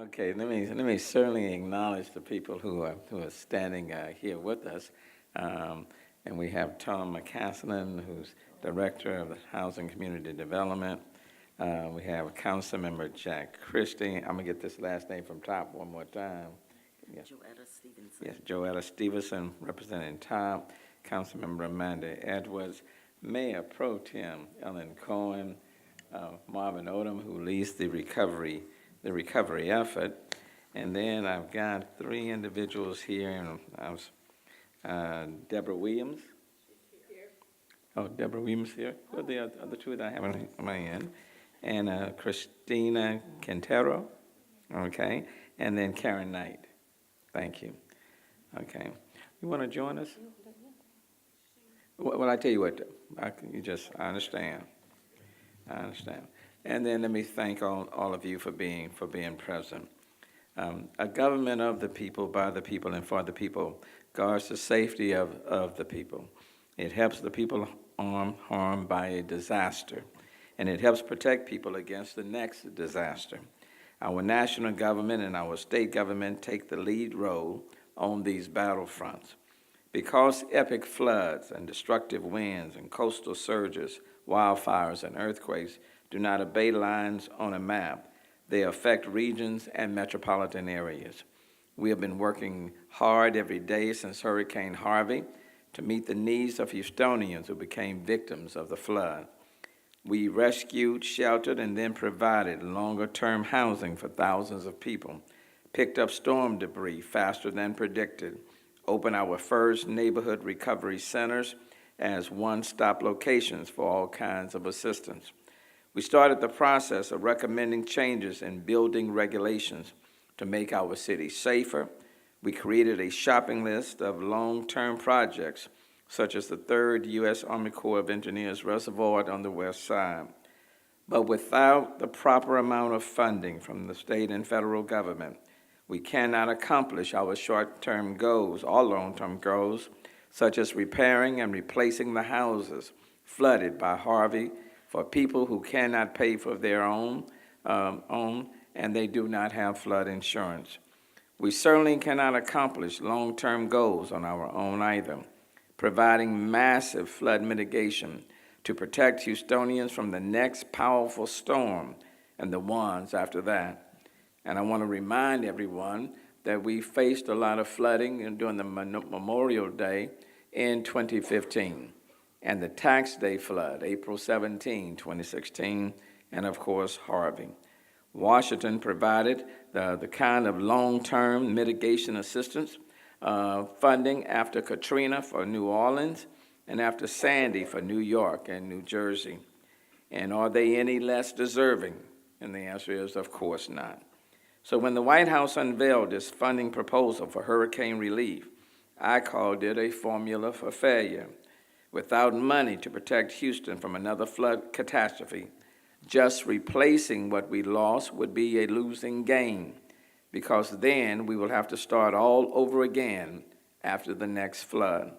Okay, let me certainly acknowledge the people who are standing here with us. Um, and we have Tom McCaslin, who's Director of the Housing Community Development. We have Councilmember Jack Christie. I'm gonna get this last name from top one more time. Yes, Joetta Stevenson. yes, Joetta Stevenson representing top. Councilmember Amanda Edwards, Mayor Pro Tem Ellen Cohen, Marvin Odom, who leads the recovery effort. And then I've got three individuals here, and I was, Deborah Williams. Oh, Deborah Williams here. Who are the other two that I have on my end? And Christina Quintero, okay? And then Karen Knight. Thank you. Okay. You want to join us? Well, I tell you what, I understand. I understand. And then let me thank all of you for being present. A government of the people, by the people, and for the people guards the safety of the people. It helps the people harmed by a disaster, and it helps protect people against the next disaster. Our national government and our state government take the lead role on these battlefronts. Because epic floods and destructive winds and coastal surges, wildfires and earthquakes do not obey lines on a map, they affect regions and metropolitan areas. We have been working hard every day since Hurricane Harvey to meet the needs of Houstonians who became victims of the flood. We rescued, sheltered, and then provided longer-term housing for thousands of people, picked up storm debris faster than predicted, opened our first neighborhood recovery centers as one-stop locations for all kinds of assistance. We started the process of recommending changes in building regulations to make our city safer. We created a shopping list of long-term projects, such as the 3rd U.S. Army Corps of Engineers Reservoir on the west side. But without the proper amount of funding from the state and federal government, we cannot accomplish our short-term goals or long-term goals, such as repairing and replacing the houses flooded by Harvey for people who cannot pay for their own, and they do not have flood insurance. We certainly cannot accomplish long-term goals on our own either, providing massive flood mitigation to protect Houstonians from the next powerful storm and the ones after that. And I want to remind everyone that we faced a lot of flooding during the Memorial Day in 2015, and the Tax Day flood, April 17, 2016, and of course, Harvey. Washington provided the kind of long-term mitigation assistance funding after Katrina for New Orleans and after Sandy for New York and New Jersey. And are they any less deserving? And the answer is, of course not. So when the White House unveiled this funding proposal for hurricane relief, I called it a formula for failure. Without money to protect Houston from another flood catastrophe, just replacing what we lost would be a losing game, because then we will have to start all over again after the next flood.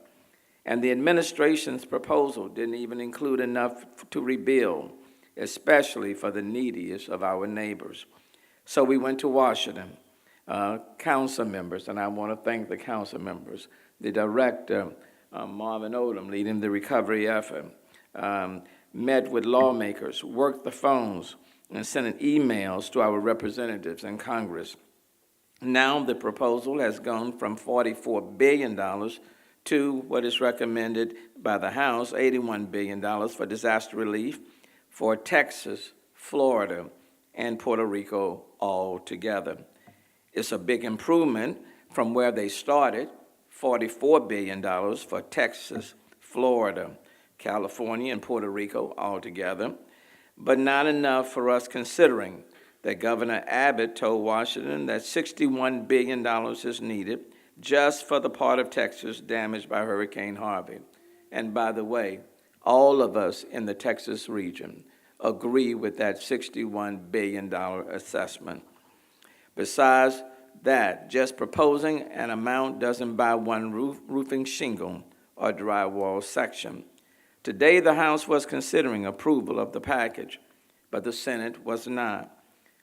And the administration's proposal didn't even include enough to rebuild, especially for the neediest of our neighbors. So we went to Washington, council members, and I want to thank the council members, the director, Marvin Odom, leading the recovery effort, met with lawmakers, worked the phones, and sent emails to our representatives in Congress. Now the proposal has gone from $44 billion to what is recommended by the House, $81 billion for disaster relief for Texas, Florida, and Puerto Rico all together. It's a big improvement from where they started, $44 billion for Texas, Florida, California, and Puerto Rico all together, but not enough for us considering that Governor Abbott told Washington that $61 billion is needed just for the part of Texas damaged by Hurricane Harvey. And by the way, all of us in the Texas region agree with that $61 billion assessment. Besides that, just proposing an amount doesn't buy one roofing shingle or drywall section. Today, the House was considering approval of the package, but the Senate was not.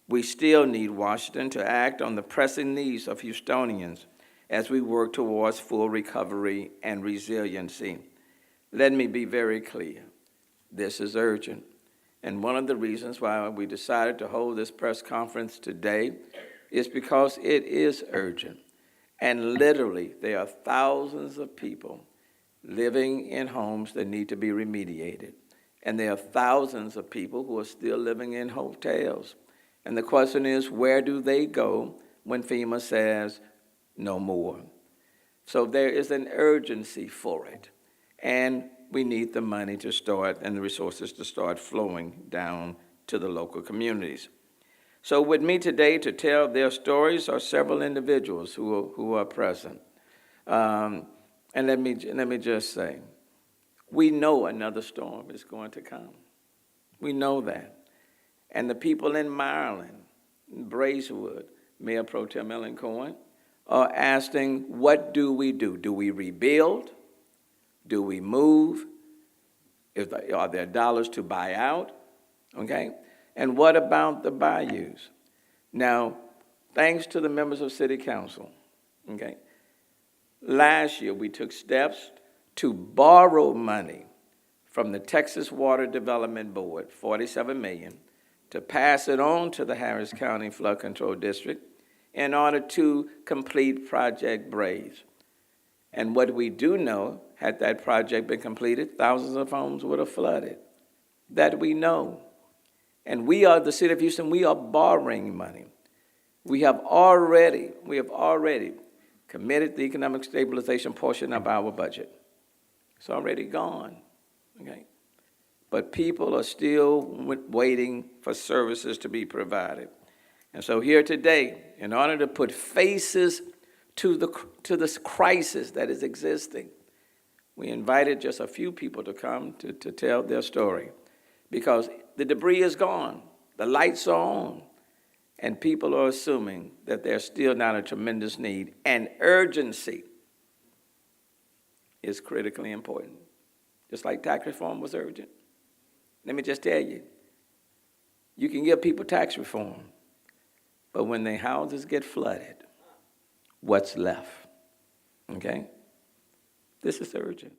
We still need Washington to act on the pressing needs of Houstonians as we work towards full recovery and resiliency. Let me be very clear. This is urgent. And one of the reasons why we decided to hold this press conference today is because it is urgent. And literally, there are thousands of people living in homes that need to be remediated. And there are thousands of people who are still living in hotels. And the question is, where do they go when FEMA says no more? So there is an urgency for it. And we need the money to start and the resources to start flowing down to the local communities. So with me today to tell their stories are several individuals who are present. And let me just say, we know another storm is going to come. We know that. And the people in Maryland, in Bracewood, Mayor Pro Tem Ellen Cohen, are asking, what do we do? Do we rebuild? Do we move? Are there dollars to buy out? Okay? And what about the bayous? Now, thanks to the members of City Council, okay, last year we took steps to borrow money from the Texas Water Development Board, $47 million, to pass it on to the Harris County Flood Control District in order to complete Project Braze. And what we do know, had that project been completed, thousands of homes would have flooded. That we know. And we are, the city of Houston, we are borrowing money. We have already committed the economic stabilization portion of our budget. It's already gone, okay? But people are still waiting for services to be provided. And so here today, in order to put faces to this crisis that is existing, we invited just a few people to come to tell their story, because the debris is gone, the lights are on, and people are assuming that there's still not a tremendous need, and urgency is critically important. Just like tax reform was urgent. Let me just tell you, you can give people tax reform, but when their houses get flooded, what's left? Okay? This is urgent.